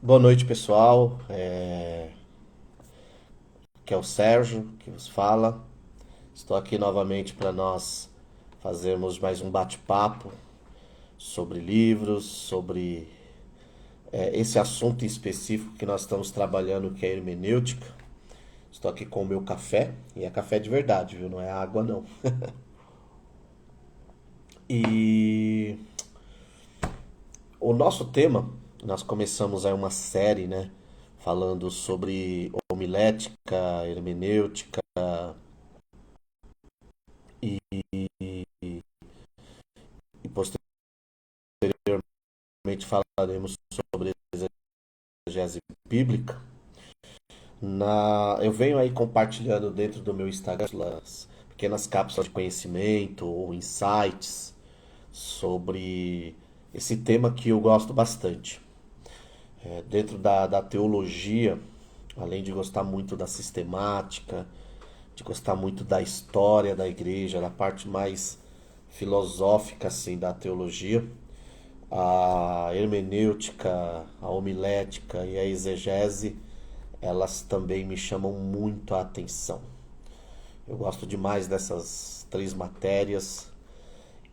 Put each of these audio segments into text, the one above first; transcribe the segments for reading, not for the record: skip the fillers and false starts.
Boa noite, pessoal. Aqui é o Sérgio que vos fala. Estou aqui novamente para nós fazermos mais um bate-papo sobre livros, sobre esse assunto em específico que nós estamos trabalhando, que é a hermenêutica. Estou aqui com o meu café, e é café de verdade, viu? Não é água, não. E o nosso tema, nós começamos aí uma série, né? Falando sobre homilética, hermenêutica e, e posteriormente falaremos sobre exegese bíblica. Eu venho aí compartilhando dentro do meu Instagram as pequenas cápsulas de conhecimento ou insights sobre esse tema que eu gosto bastante. Dentro da teologia, além de gostar muito da sistemática, de gostar muito da história da igreja, da parte mais filosófica assim da teologia, a hermenêutica, a homilética e a exegese, elas também me chamam muito a atenção. Eu gosto demais dessas três matérias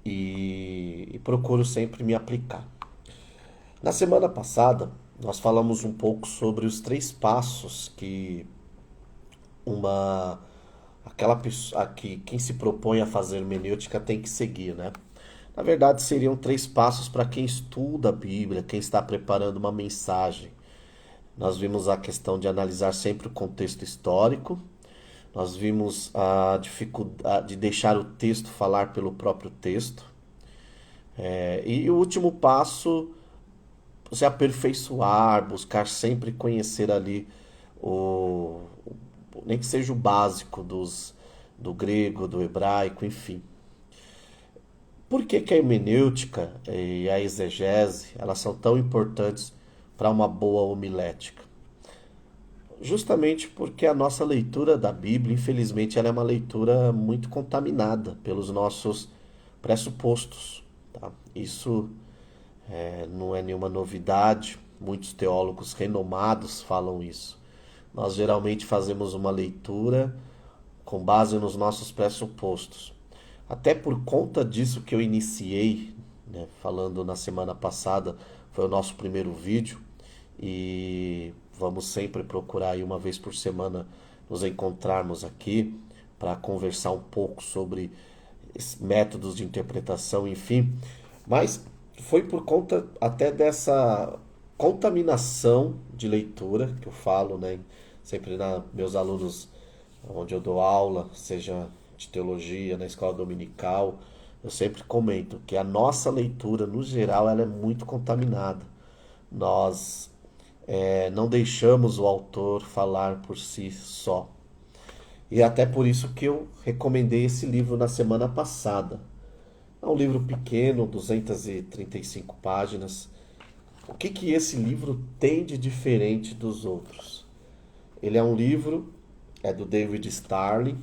e procuro sempre me aplicar. Na semana passada, nós falamos um pouco sobre os três passos que uma aquela pessoa que quem se propõe a fazer hermenêutica tem que seguir, né? Na verdade, seriam três passos para quem estuda a Bíblia, quem está preparando uma mensagem. Nós vimos a questão de analisar sempre o contexto histórico, nós vimos a dificuldade de deixar o texto falar pelo próprio texto, e o último passo, se aperfeiçoar, buscar sempre conhecer ali o, nem que seja o básico do grego, do hebraico, enfim. Por que a hermenêutica e a exegese elas são tão importantes para uma boa homilética? Justamente porque a nossa leitura da Bíblia, infelizmente, ela é uma leitura muito contaminada pelos nossos pressupostos. Tá? Isso não é nenhuma novidade, muitos teólogos renomados falam isso. Nós geralmente fazemos uma leitura com base nos nossos pressupostos. Até por conta disso que eu iniciei, né, falando na semana passada, foi o nosso primeiro vídeo e vamos sempre procurar aí uma vez por semana nos encontrarmos aqui para conversar um pouco sobre métodos de interpretação, enfim. Mas foi por conta até dessa contaminação de leitura que eu falo, né? Sempre meus alunos, onde eu dou aula, seja de teologia, na escola dominical, eu sempre comento que a nossa leitura, no geral, ela é muito contaminada. Nós não deixamos o autor falar por si só. E é até por isso que eu recomendei esse livro na semana passada. É um livro pequeno, 235 páginas. O que esse livro tem de diferente dos outros? Ele é um livro, é do David Starling,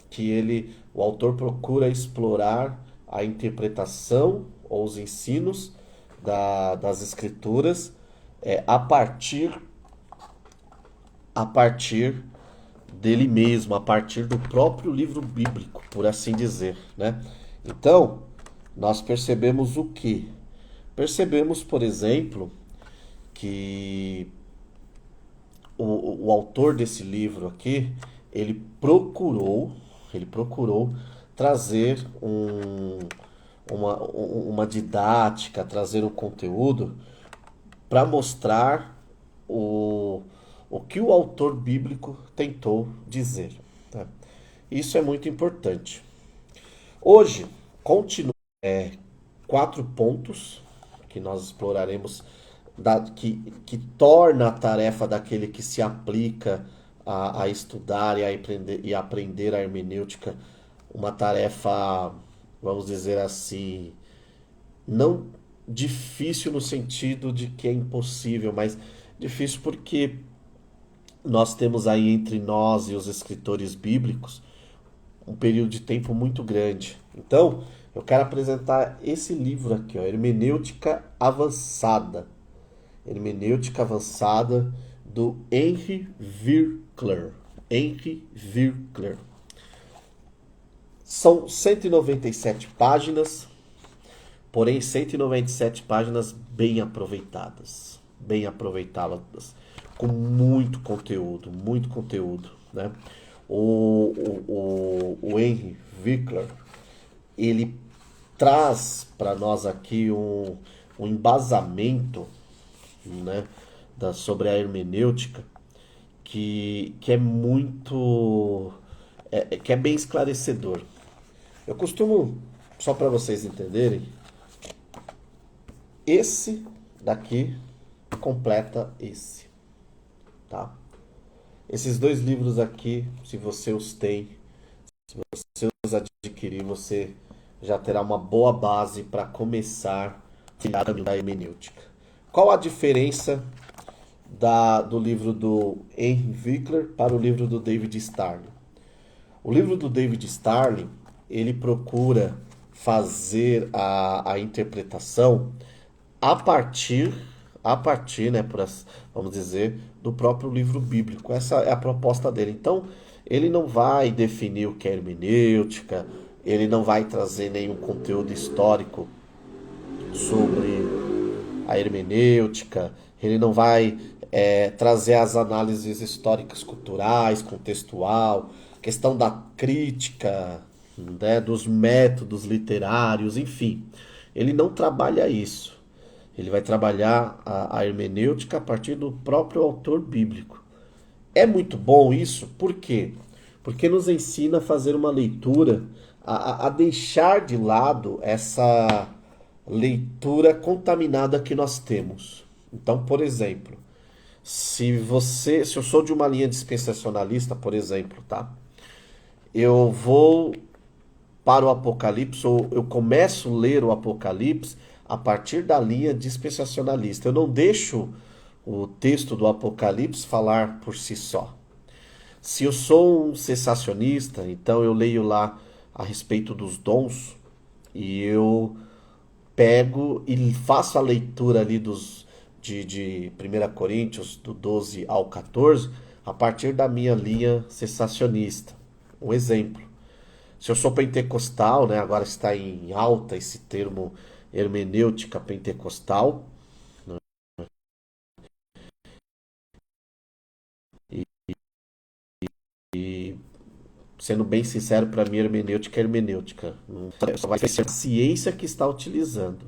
que o autor procura explorar a interpretação ou os ensinos das escrituras a partir dele mesmo, a partir do próprio livro bíblico, por assim dizer, né? Então, nós percebemos o que? Percebemos, por exemplo, que o autor desse livro aqui, ele procurou trazer uma didática, trazer um conteúdo para mostrar o, o que o autor bíblico tentou dizer. Tá? Isso é muito importante. Hoje, continua quatro pontos que nós exploraremos que torna a tarefa daquele que se aplica a estudar e aprender a hermenêutica uma tarefa, vamos dizer assim, não difícil no sentido de que é impossível, mas difícil porque nós temos aí entre nós e os escritores bíblicos um período de tempo muito grande. Então, eu quero apresentar esse livro aqui, ó, Hermenêutica Avançada. Hermenêutica Avançada, do Henry Virkler. Henry Virkler. São 197 páginas, porém 197 páginas bem aproveitadas, com muito conteúdo, né? O Henry Virkler, ele traz para nós aqui um embasamento, né, sobre a hermenêutica que é muito que é bem esclarecedor. Eu costumo, só para vocês entenderem, esse daqui completa esse, tá? Esses dois livros aqui, se você os tem, se você os adquirir, você já terá uma boa base para começar a caminho da hermenêutica. Qual a diferença do livro do Henry Virkler para o livro do David Starling? O livro do David Starling, ele procura fazer a interpretação a partir, né, vamos dizer, do próprio livro bíblico. Essa é a proposta dele. Então, ele não vai definir o que é hermenêutica, ele não vai trazer nenhum conteúdo histórico sobre a hermenêutica, ele não vai trazer as análises históricas, culturais, contextual, questão da crítica, né, dos métodos literários, enfim. Ele não trabalha isso. Ele vai trabalhar a hermenêutica a partir do próprio autor bíblico. É muito bom isso, por quê? Porque nos ensina a fazer uma leitura, a deixar de lado essa leitura contaminada que nós temos. Então, por exemplo, se eu sou de uma linha dispensacionalista, por exemplo, tá? Eu vou para o Apocalipse, ou eu começo a ler o Apocalipse a partir da linha dispensacionalista. Eu não deixo o texto do Apocalipse falar por si só. Se eu sou um cessacionista, então eu leio lá a respeito dos dons e eu pego e faço a leitura ali de 1 Coríntios, do 12 ao 14, a partir da minha linha cessacionista. Um exemplo. Se eu sou pentecostal, né, agora está em alta esse termo hermenêutica pentecostal, né, e sendo bem sincero, para mim hermenêutica é hermenêutica. Só vai ser a ciência que está utilizando.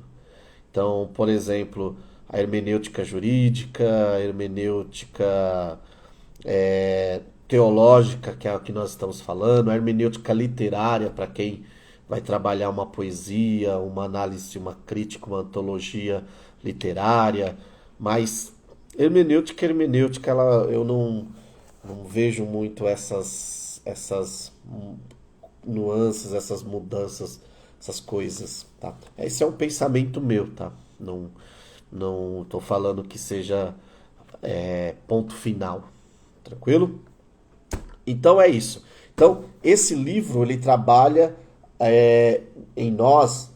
Então, por exemplo, a hermenêutica jurídica, a hermenêutica teológica, que é a que nós estamos falando, a hermenêutica literária, para quem vai trabalhar uma poesia, uma análise, uma crítica, uma antologia literária, mas hermenêutica, eu não vejo muito essas nuances, essas mudanças, essas coisas, tá? Esse é um pensamento meu, tá? Não estou falando que seja ponto final, tranquilo? Então é isso. Então esse livro ele trabalha em nós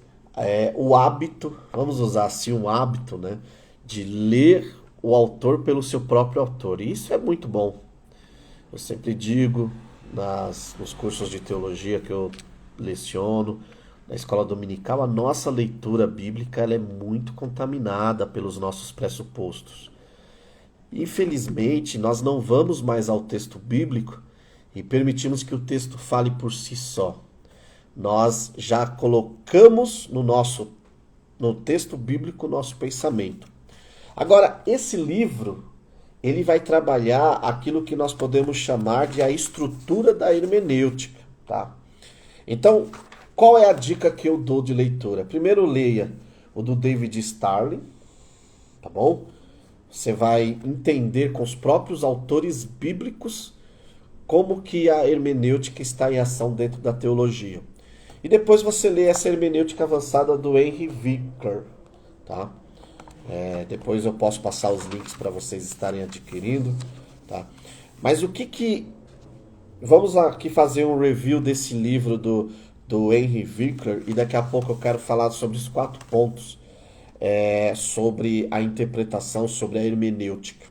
o hábito, vamos usar assim um hábito, né, de ler o autor pelo seu próprio autor. E isso é muito bom. Eu sempre digo nos cursos de teologia que eu leciono, na escola dominical, a nossa leitura bíblica ela é muito contaminada pelos nossos pressupostos. Infelizmente, nós não vamos mais ao texto bíblico e permitimos que o texto fale por si só. Nós já colocamos no texto bíblico o nosso pensamento. Agora, esse livro, ele vai trabalhar aquilo que nós podemos chamar de a estrutura da hermenêutica, tá? Então, qual é a dica que eu dou de leitura? Primeiro, leia o do David Starling, tá bom? Você vai entender com os próprios autores bíblicos como que a hermenêutica está em ação dentro da teologia. E depois você lê essa hermenêutica avançada do Henry Virkler, tá? Depois eu posso passar os links para vocês estarem adquirindo, tá? Mas vamos aqui fazer um review desse livro do Henry Virkler e daqui a pouco eu quero falar sobre os 4 pontos sobre a interpretação, sobre a hermenêutica.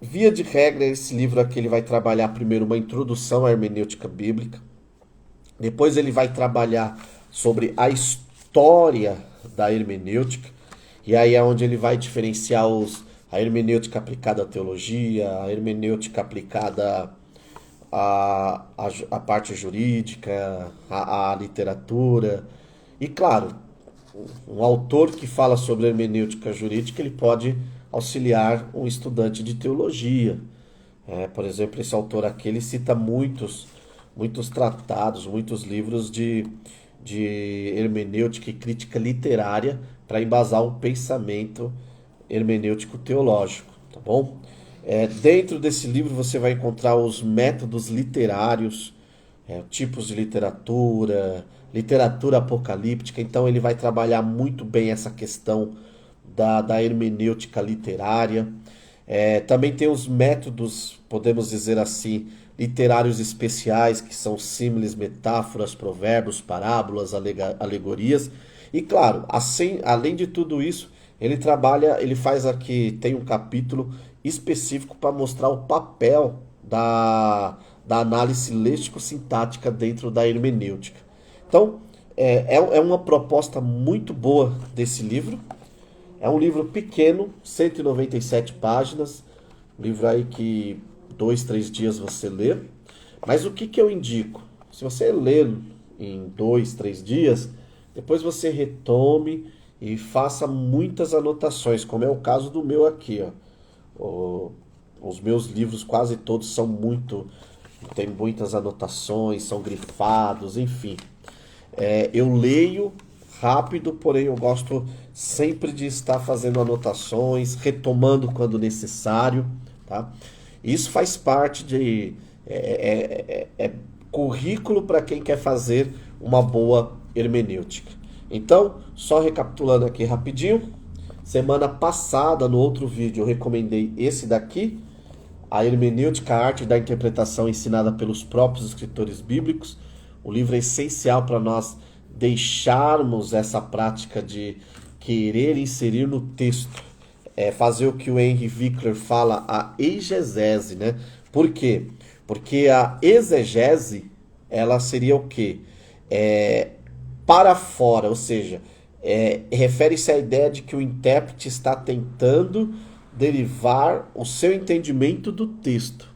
Via de regra, esse livro aqui ele vai trabalhar primeiro uma introdução à hermenêutica bíblica, depois ele vai trabalhar sobre a história da hermenêutica, e aí é onde ele vai diferenciar a hermenêutica aplicada à teologia, a hermenêutica aplicada à parte jurídica, à literatura. E claro, um autor que fala sobre hermenêutica jurídica, ele pode auxiliar um estudante de teologia. Por exemplo, esse autor aqui, ele cita muitos tratados, muitos livros de hermenêutica e crítica literária para embasar um pensamento hermenêutico teológico, tá bom? Dentro desse livro você vai encontrar os métodos literários, tipos de literatura, literatura apocalíptica. Então ele vai trabalhar muito bem essa questão da hermenêutica literária. Também tem os métodos, podemos dizer assim, literários especiais, que são símiles, metáforas, provérbios, parábolas, alegorias. E claro, assim, além de tudo isso, ele faz aqui, tem um capítulo específico para mostrar o papel da análise léxico-sintática dentro da hermenêutica. Então, é uma proposta muito boa desse livro. É um livro pequeno, 197 páginas, um livro aí que 2, 3 dias você lê. Mas o que eu indico? Se você ler em 2, 3 dias, depois você retome e faça muitas anotações, como é o caso do meu aqui, ó. Os meus livros quase todos tem muitas anotações, são grifados, enfim. Eu leio rápido, porém eu gosto sempre de estar fazendo anotações, retomando quando necessário, tá? Isso faz parte de currículo para quem quer fazer uma boa hermenêutica. Então, só recapitulando aqui rapidinho, semana passada, no outro vídeo, eu recomendei esse daqui, a hermenêutica, a arte da interpretação ensinada pelos próprios escritores bíblicos. O livro é essencial para nós deixarmos essa prática de querer inserir no texto, fazer o que o Henry Winkler fala, a exegese, né? Por quê? Porque a exegese, ela seria o quê? Para fora, ou seja, refere-se à ideia de que o intérprete está tentando derivar o seu entendimento do texto,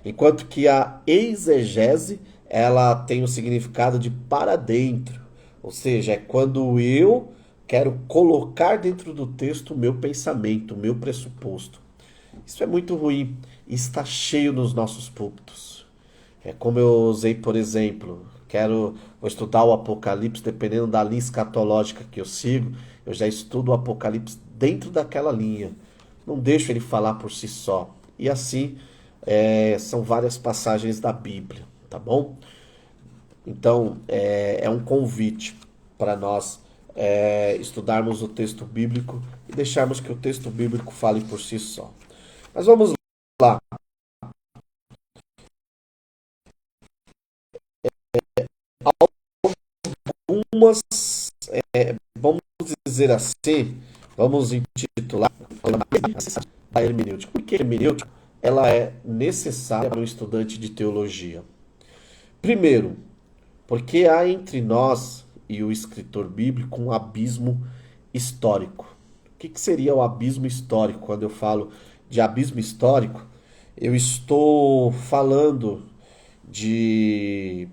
enquanto que a exegese ela tem o significado de para dentro, ou seja, é quando eu quero colocar dentro do texto o meu pensamento, o meu pressuposto. Isso é muito ruim e está cheio nos nossos púlpitos. É como eu usei, por exemplo, vou estudar o Apocalipse, dependendo da linha escatológica que eu sigo, eu já estudo o Apocalipse dentro daquela linha. Não deixo ele falar por si só. E assim, são várias passagens da Bíblia, tá bom? Então, é um convite para nós estudarmos o texto bíblico e deixarmos que o texto bíblico fale por si só. Mas vamos lá. Algumas, vamos dizer assim, vamos intitular a hermenêutica. Por que a hermenêutica ela é necessária para um estudante de teologia? Primeiro, porque há entre nós e o escritor bíblico um abismo histórico. O que seria o abismo histórico? Quando eu falo de abismo histórico, eu estou falando de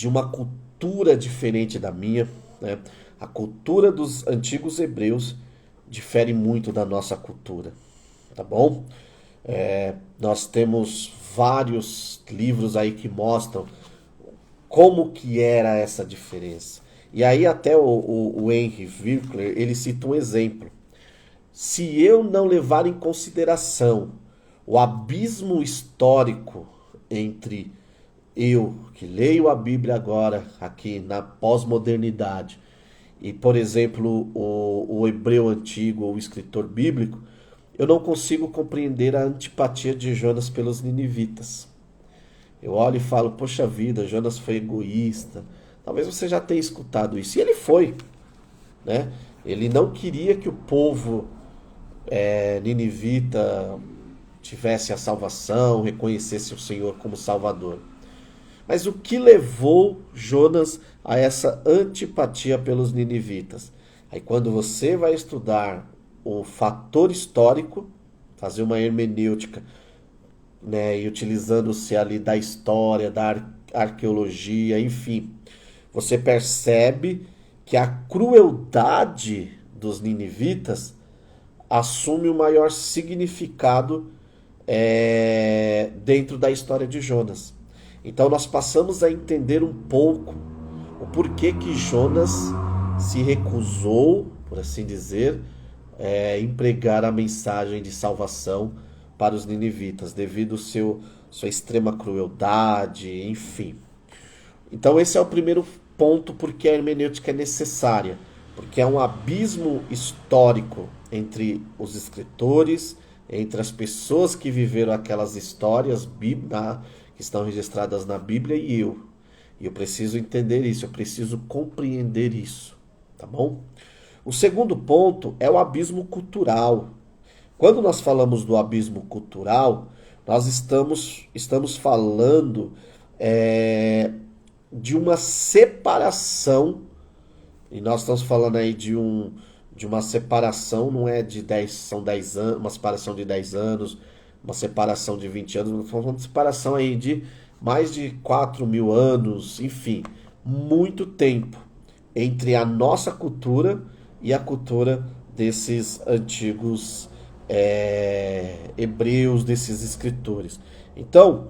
uma cultura diferente da minha, né? A cultura dos antigos hebreus difere muito da nossa cultura, tá bom? Nós temos vários livros aí que mostram como que era essa diferença. E aí até o Henry Winkler, ele cita um exemplo. Se eu não levar em consideração o abismo histórico entre eu, que leio a Bíblia agora, aqui na pós-modernidade, e, por exemplo, o hebreu antigo, ou o escritor bíblico, eu não consigo compreender a antipatia de Jonas pelos ninivitas. Eu olho e falo, poxa vida, Jonas foi egoísta. Talvez você já tenha escutado isso. E ele foi. né? Ele não queria que o povo ninivita tivesse a salvação, reconhecesse o Senhor como Salvador. Mas o que levou Jonas a essa antipatia pelos ninivitas? Aí quando você vai estudar o fator histórico, fazer uma hermenêutica, né, e utilizando-se ali da história, da arqueologia, enfim, você percebe que a crueldade dos ninivitas assume o maior significado dentro da história de Jonas. Então nós passamos a entender um pouco o porquê que Jonas se recusou, por assim dizer, empregar a mensagem de salvação para os ninivitas, devido sua extrema crueldade, enfim. Então esse é o primeiro ponto porque a hermenêutica é necessária, porque é um abismo histórico entre os escritores, entre as pessoas que viveram aquelas histórias que estão registradas na Bíblia e eu. E eu preciso entender isso, eu preciso compreender isso, tá bom? O segundo ponto é o abismo cultural. Quando nós falamos do abismo cultural, nós estamos falando de uma separação, e nós estamos falando aí de uma separação, não é de 10, são 10 anos, uma separação de 10 anos, uma separação de 20 anos, nós falamos de separação aí de mais de 4.000 anos, enfim, muito tempo entre a nossa cultura e a cultura desses antigos hebreus, desses escritores. Então,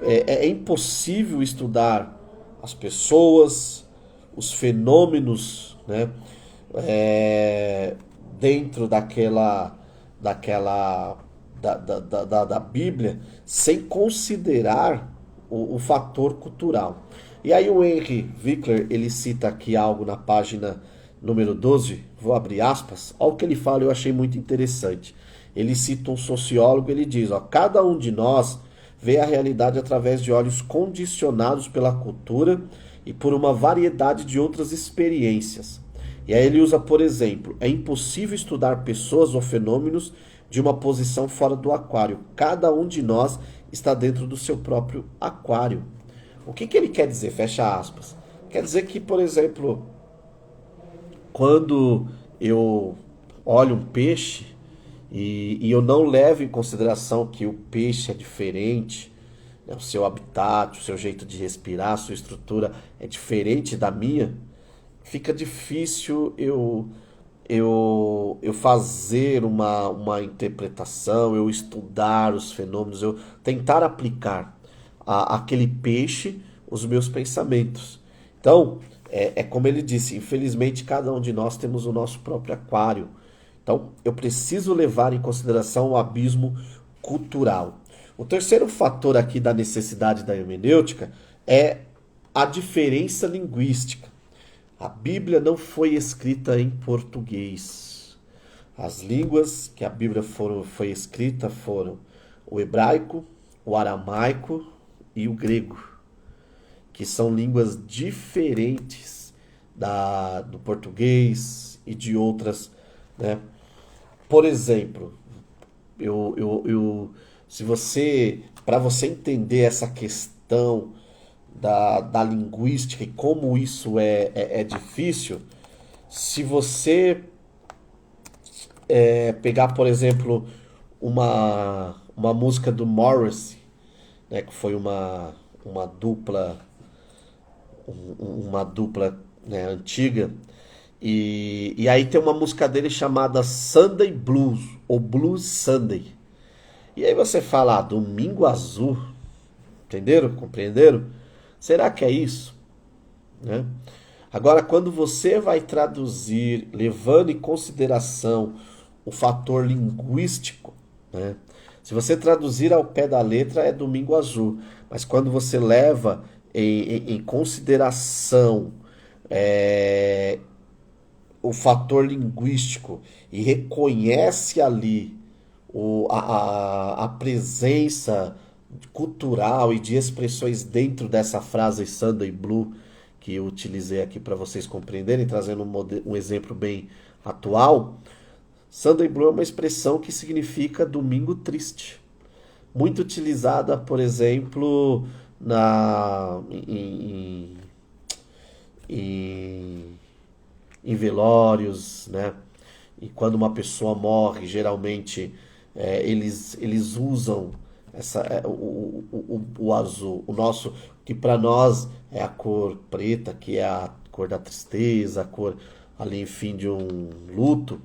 é impossível estudar as pessoas, os fenômenos, né, dentro da Bíblia sem considerar o fator cultural. E aí o Henry Winkler, ele cita aqui algo na página número 12, vou abrir aspas, olha o que ele fala, eu achei muito interessante. Ele cita um sociólogo, ele diz, ó, cada um de nós vê a realidade através de olhos condicionados pela cultura e por uma variedade de outras experiências. E aí ele usa, por exemplo, é impossível estudar pessoas ou fenômenos de uma posição fora do aquário. Cada um de nós está dentro do seu próprio aquário. O que ele quer dizer? Fecha aspas. Quer dizer que, por exemplo, quando eu olho um peixe e eu não levo em consideração que o peixe é diferente, né, o seu habitat, o seu jeito de respirar, a sua estrutura é diferente da minha, fica difícil eu fazer uma interpretação, eu estudar os fenômenos, eu tentar aplicar àquele peixe os meus pensamentos. Então, como ele disse, infelizmente cada um de nós temos o nosso próprio aquário. Então, eu preciso levar em consideração o abismo cultural. O terceiro fator aqui da necessidade da hermenêutica é a diferença linguística. A Bíblia não foi escrita em português. As línguas que a Bíblia foi escrita foram o hebraico, o aramaico e o grego, que são línguas diferentes do português e de outras, né? Por exemplo, para você entender essa questão da linguística e como isso é difícil, se você pegar, por exemplo, uma música do Morrissey, né, que foi uma dupla, né, antiga, e aí tem uma música dele chamada Sunday Blues, ou Blues Sunday. E aí você fala, Domingo Azul, entenderam? Compreenderam? Será que é isso? Né? Agora, quando você vai traduzir, levando em consideração o fator linguístico, né? Se você traduzir ao pé da letra, é Domingo Azul. Mas quando você leva em consideração o fator linguístico e reconhece ali a presença cultural e de expressões dentro dessa frase Sunday Blue, que eu utilizei aqui para vocês compreenderem, trazendo um exemplo bem atual, Sunday Blue é uma expressão que significa domingo triste. Muito utilizada, por exemplo, em, em velórios, né? E quando uma pessoa morre, geralmente eles usam o azul, o nosso, que para nós é a cor preta, que é a cor da tristeza, a cor ali, enfim, de um luto.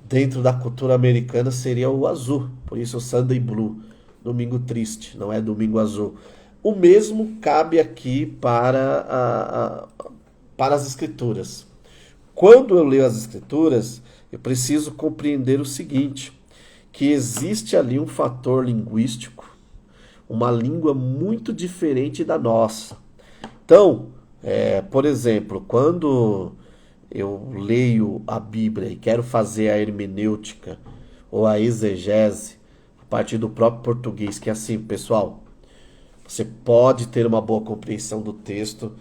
Dentro da cultura americana seria o azul, por isso o Sunday Blue, domingo triste, não é domingo azul. O mesmo cabe aqui para as escrituras. Quando eu leio as escrituras, eu preciso compreender o seguinte, que existe ali um fator linguístico, uma língua muito diferente da nossa. Então, por exemplo, quando eu leio a Bíblia e quero fazer a hermenêutica ou a exegese a partir do próprio português, que é assim, pessoal, você pode ter uma boa compreensão do texto,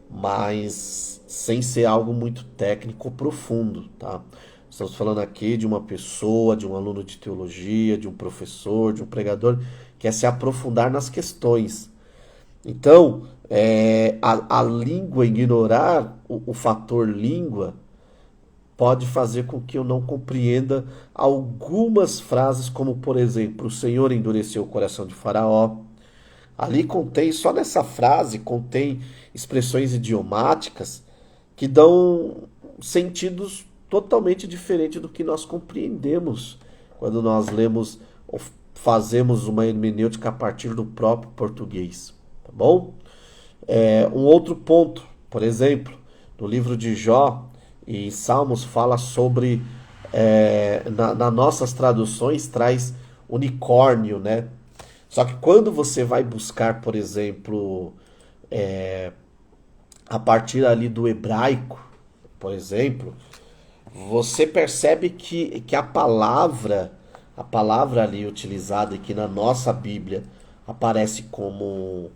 mas sem ser algo muito técnico ou profundo, tá? Estamos falando aqui de uma pessoa, de um aluno de teologia, de um professor, de um pregador, que quer se aprofundar nas questões. Então, a língua, ignorar o fator língua, pode fazer com que eu não compreenda algumas frases, como por exemplo, o Senhor endureceu o coração de Faraó. Ali contém, só nessa frase, contém expressões idiomáticas que dão sentidos totalmente diferentes do que nós compreendemos quando nós lemos ou fazemos uma hermenêutica a partir do próprio português, tá bom? Um outro ponto, por exemplo, no livro de Jó e em Salmos fala sobre, nas nossas traduções traz unicórnio, né? Só que quando você vai buscar, por exemplo, a partir ali do hebraico, por exemplo, você percebe que a palavra ali utilizada e que na nossa Bíblia aparece como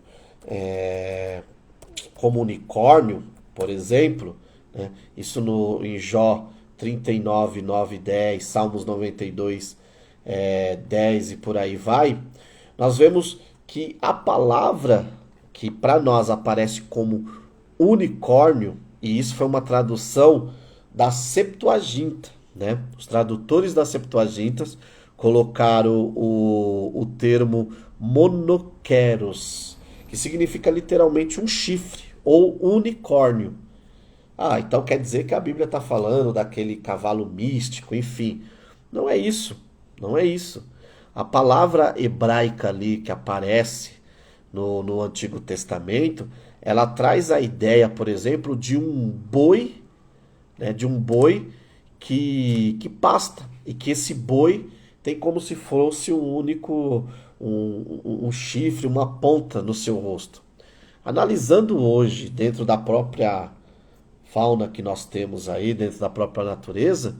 unicórnio, por exemplo, né? Isso em Jó 39, 9 e 10, Salmos 92, 10 e por aí vai, nós vemos que a palavra que para nós aparece como unicórnio, e isso foi uma tradução da Septuaginta, né? Os tradutores da Septuaginta colocaram o termo monoqueros, que significa literalmente um chifre ou unicórnio. Então quer dizer que a Bíblia está falando daquele cavalo místico, enfim. Não é isso, não é isso. A palavra hebraica ali que aparece no Antigo Testamento, ela traz a ideia, por exemplo, de um boi, né, que pasta, e que esse boi tem como se fosse um chifre, uma ponta no seu rosto. Analisando hoje, dentro da própria fauna que nós temos aí, dentro da própria natureza,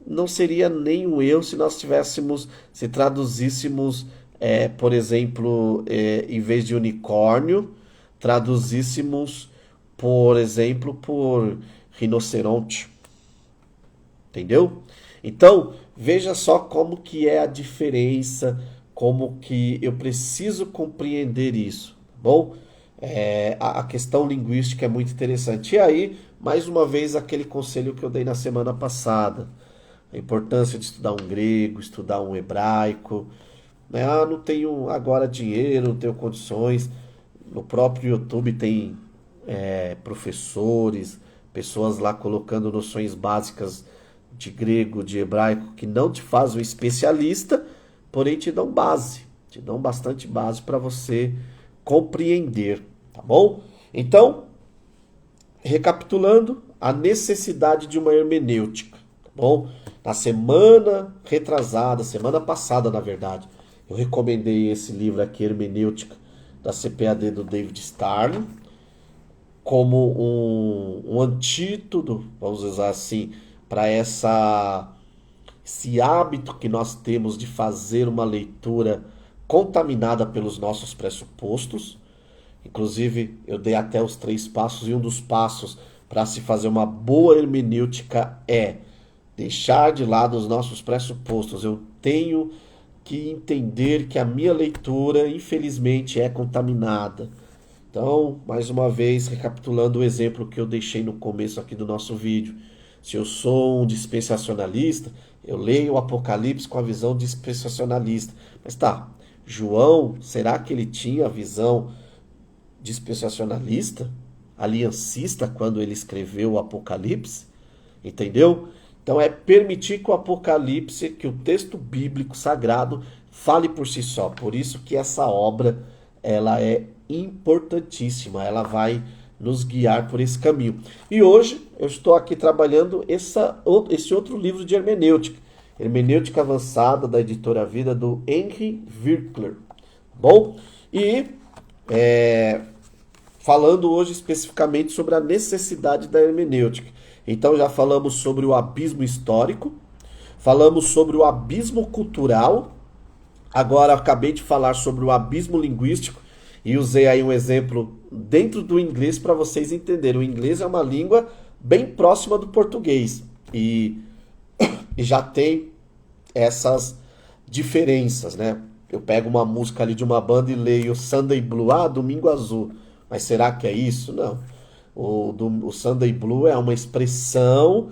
não seria nem um erro se nós se traduzíssemos, por exemplo, em vez de unicórnio, traduzíssemos, por exemplo, por rinoceronte. Entendeu? Então, veja só como que é a diferença, como que eu preciso compreender isso, tá bom? A questão linguística é muito interessante. E aí, mais uma vez, aquele conselho que eu dei na semana passada. A importância de estudar um grego, estudar um hebraico. Né? Não tenho agora dinheiro, não tenho condições. No próprio YouTube tem professores, pessoas lá colocando noções básicas de grego, de hebraico, que não te fazem um especialista, porém te dão base, te dão bastante base para você compreender, tá bom? Então, recapitulando, a necessidade de uma hermenêutica, tá bom? Na semana retrasada, semana passada, na verdade, eu recomendei esse livro aqui, Hermenêutica, da CPAD do David Starling, como um antídoto, vamos usar assim, para esse hábito que nós temos de fazer uma leitura contaminada pelos nossos pressupostos. Inclusive, eu dei até os 3 passos, e um dos passos para se fazer uma boa hermenêutica é deixar de lado os nossos pressupostos. Eu tenho que entender que a minha leitura, infelizmente, é contaminada. Então, mais uma vez, recapitulando o exemplo que eu deixei no começo aqui do nosso vídeo. Se eu sou um dispensacionalista, eu leio o Apocalipse com a visão dispensacionalista. Mas tá, João, será que ele tinha a visão dispensacionalista, aliancista, quando ele escreveu o Apocalipse? Entendeu? Então é permitir que o Apocalipse, que o texto bíblico sagrado fale por si só. Por isso que essa obra, ela é importantíssima, ela vai nos guiar por esse caminho. E hoje eu estou aqui trabalhando esse outro livro de hermenêutica, Hermenêutica Avançada, da Editora Vida, do Henry Virkler. Bom, e falando hoje especificamente sobre a necessidade da hermenêutica. Então já falamos sobre o abismo histórico, falamos sobre o abismo cultural, agora acabei de falar sobre o abismo linguístico e usei aí um exemplo dentro do inglês para vocês entenderem. O inglês é uma língua bem próxima do português e já tem essas diferenças, né? Eu pego uma música ali de uma banda e leio Sunday Blue, Domingo Azul. Mas será que é isso? Não. O Sunday Blue é uma expressão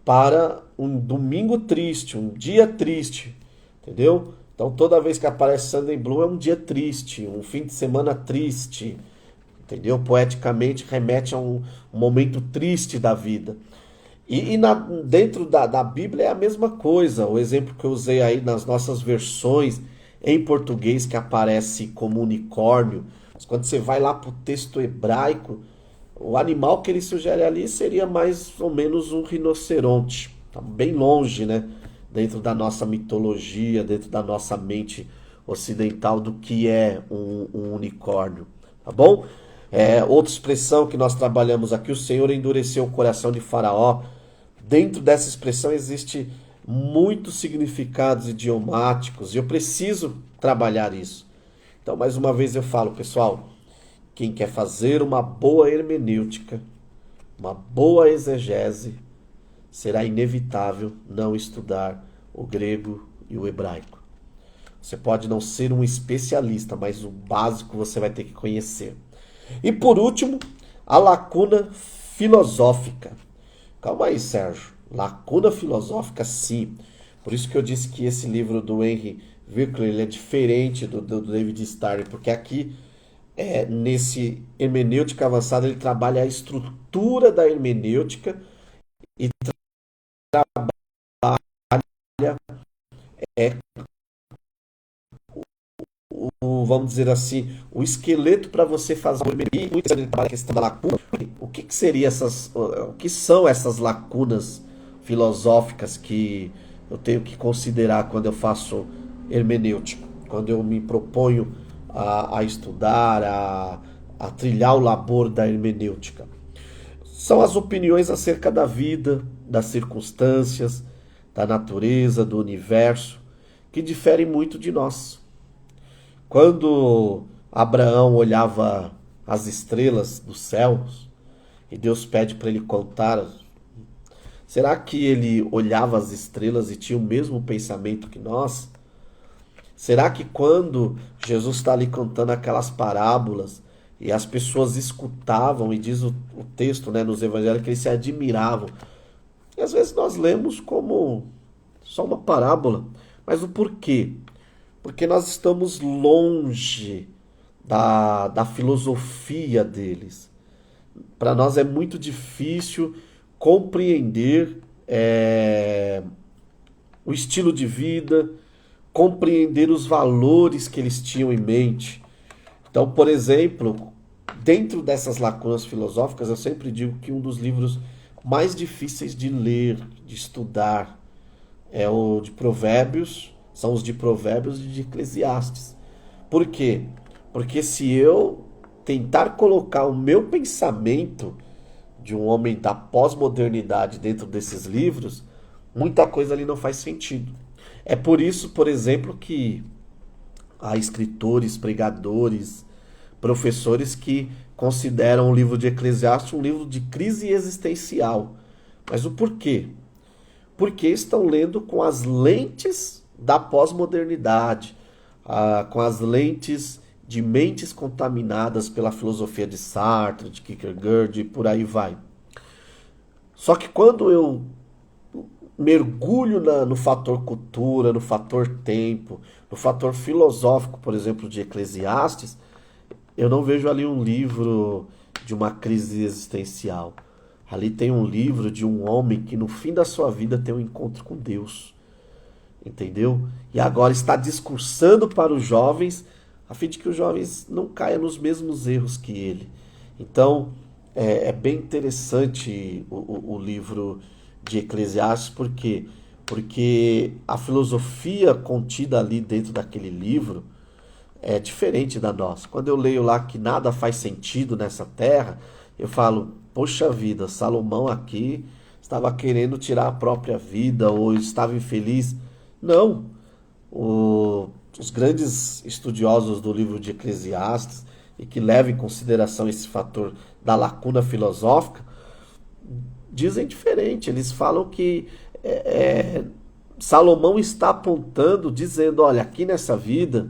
para um domingo triste, um dia triste, entendeu? Então toda vez que aparece Sunday Blue é um dia triste, um fim de semana triste, entendeu? Poeticamente remete a um momento triste da vida. Dentro da Bíblia é a mesma coisa. O exemplo que eu usei aí nas nossas versões em português, que aparece como unicórnio, mas quando você vai lá para o texto hebraico, o animal que ele sugere ali seria mais ou menos um rinoceronte. Está bem longe, né? Dentro da nossa mitologia, dentro da nossa mente ocidental, do que é um unicórnio. Tá bom? Outra expressão que nós trabalhamos aqui, o Senhor endureceu o coração de Faraó. Dentro dessa expressão existe muitos significados idiomáticos e eu preciso trabalhar isso. Então, mais uma vez eu falo, pessoal, quem quer fazer uma boa hermenêutica, uma boa exegese, será inevitável não estudar o grego e o hebraico. Você pode não ser um especialista, mas o básico você vai ter que conhecer. E por último, a lacuna filosófica. Calma aí, Sérgio. Lacuna filosófica, sim. Por isso que eu disse que esse livro do Henry Virkler ele é diferente do David Starr, porque aqui, nesse hermenêutica avançada, ele trabalha a estrutura da hermenêutica e trabalha vamos dizer assim, o esqueleto para você fazer uma hermenêutica. E muitas vezes ele trabalha a questão da lacuna. O que seria o que são essas lacunas filosóficas que eu tenho que considerar quando eu faço hermenêutica, quando eu me proponho a estudar, a trilhar o labor da hermenêutica? São as opiniões acerca da vida, das circunstâncias, da natureza, do universo, que diferem muito de nós. Quando Abraão olhava as estrelas dos céus e Deus pede para ele contar, será que ele olhava as estrelas e tinha o mesmo pensamento que nós? Será que quando Jesus está ali contando aquelas parábolas e as pessoas escutavam, e diz o texto, né, nos evangelhos, que eles se admiravam? E às vezes nós lemos como só uma parábola, mas o porquê? Porque nós estamos longe da filosofia deles. Para nós é muito difícil compreender o estilo de vida, compreender os valores que eles tinham em mente. Então, por exemplo, dentro dessas lacunas filosóficas, eu sempre digo que um dos livros mais difíceis de ler, de estudar, é o de Provérbios. São os de Provérbios e de Eclesiastes. Por quê? Porque se eu tentar colocar o meu pensamento de um homem da pós-modernidade dentro desses livros, muita coisa ali não faz sentido. É por isso, por exemplo, que há escritores, pregadores, professores que consideram o livro de Eclesiastes um livro de crise existencial. Mas o porquê? Porque estão lendo com as lentes da pós-modernidade, com as lentes de mentes contaminadas pela filosofia de Sartre, de Kierkegaard e por aí vai. Só que quando eu mergulho no fator cultura, no fator tempo, no fator filosófico, por exemplo, de Eclesiastes, eu não vejo ali um livro de uma crise existencial. Ali tem um livro de um homem que no fim da sua vida tem um encontro com Deus. Entendeu? E agora está discursando para os jovens, a fim de que os jovens não caiam nos mesmos erros que ele. Então, é bem interessante o livro de Eclesiastes, por quê? Porque a filosofia contida ali dentro daquele livro é diferente da nossa. Quando eu leio lá que nada faz sentido nessa terra, eu falo, poxa vida, Salomão aqui estava querendo tirar a própria vida ou estava infeliz. Não. Os grandes estudiosos do livro de Eclesiastes e que levam em consideração esse fator da lacuna filosófica dizem diferente. Eles falam que Salomão está apontando, dizendo, olha, aqui nessa vida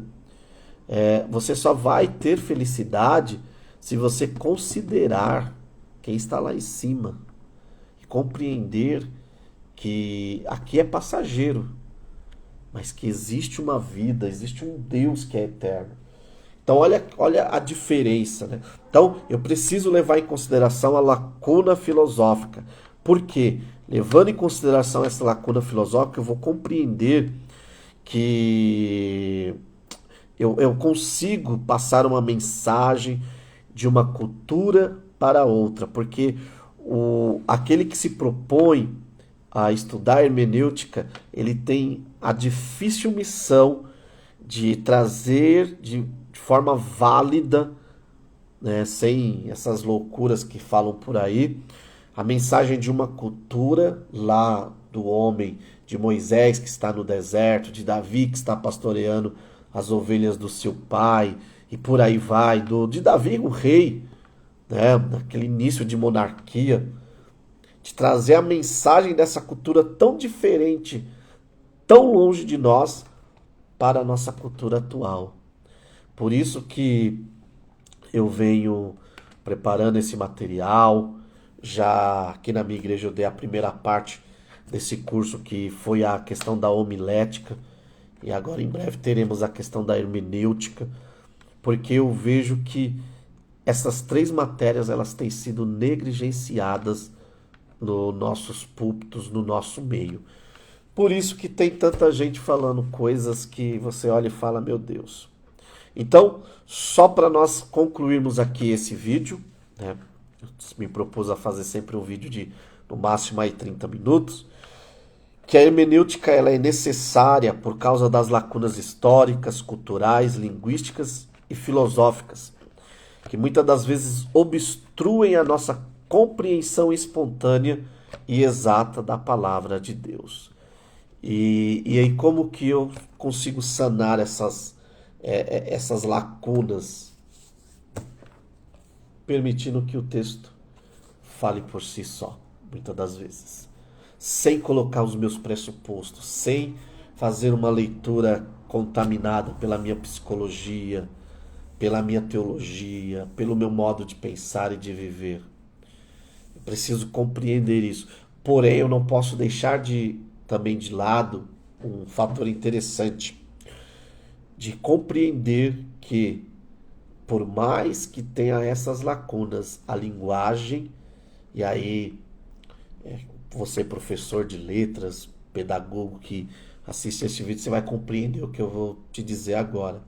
você só vai ter felicidade se você considerar quem está lá em cima e compreender que aqui é passageiro, mas que existe uma vida, existe um Deus que é eterno. Então olha a diferença, né? Então eu preciso levar em consideração a lacuna filosófica. Por quê? Levando em consideração essa lacuna filosófica, eu vou compreender que eu consigo passar uma mensagem de uma cultura para outra, porque aquele que se propõe a estudar hermenêutica, ele tem a difícil missão de trazer de forma válida, né, sem essas loucuras que falam por aí, a mensagem de uma cultura lá do homem, de Moisés que está no deserto, de Davi que está pastoreando as ovelhas do seu pai, e por aí vai, de Davi, o rei, né, naquele início de monarquia, de trazer a mensagem dessa cultura tão diferente, tão longe de nós, para a nossa cultura atual. Por isso que eu venho preparando esse material. Já aqui na minha igreja eu dei a primeira parte desse curso, que foi a questão da homilética, e agora em breve teremos a questão da hermenêutica, porque eu vejo que essas três matérias elas têm sido negligenciadas nos nossos púlpitos, no nosso meio. Por isso que tem tanta gente falando coisas que você olha e fala, meu Deus. Então, só para nós concluirmos aqui esse vídeo, né? Eu me propus a fazer sempre um vídeo de no máximo aí 30 minutos, que a hermenêutica ela é necessária por causa das lacunas históricas, culturais, linguísticas e filosóficas, que muitas das vezes obstruem a nossa compreensão espontânea e exata da palavra de Deus. E aí como que eu consigo sanar essas lacunas, permitindo que o texto fale por si só, muitas das vezes, sem colocar os meus pressupostos, sem fazer uma leitura contaminada pela minha psicologia, pela minha teologia, pelo meu modo de pensar e de viver. Eu preciso compreender isso. Porém, eu não posso deixar também de lado um fator interessante de compreender que, por mais que tenha essas lacunas, a linguagem, e aí você professor de letras, pedagogo que assiste esse vídeo, você vai compreender o que eu vou te dizer agora.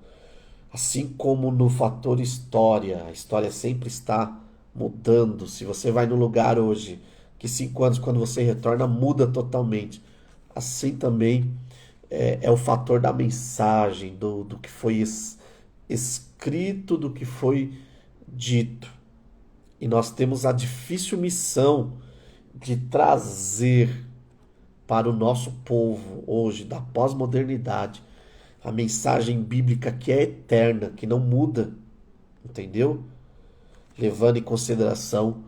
Assim como no fator história, a história sempre está mudando. Se você vai no lugar hoje, que 5 anos quando você retorna muda totalmente. Assim também é o fator da mensagem, do que foi escrito, do que foi dito. E nós temos a difícil missão de trazer para o nosso povo hoje, da pós-modernidade, a mensagem bíblica que é eterna, que não muda, entendeu? Levando em consideração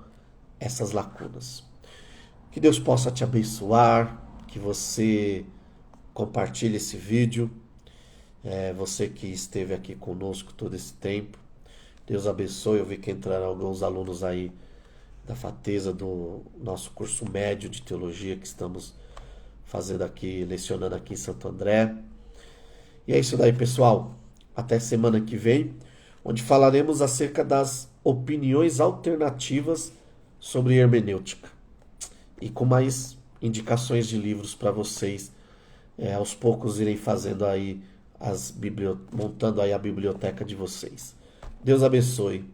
essas lacunas. Que Deus possa te abençoar, que você compartilhe esse vídeo, você que esteve aqui conosco todo esse tempo. Deus abençoe. Eu vi que entraram alguns alunos aí da Fateza, do nosso curso médio de teologia que estamos fazendo aqui, lecionando aqui em Santo André. E é isso daí, pessoal. Até semana que vem, onde falaremos acerca das opiniões alternativas sobre hermenêutica. E com mais indicações de livros para vocês, aos poucos irem fazendo aí montando aí a biblioteca de vocês. Deus abençoe.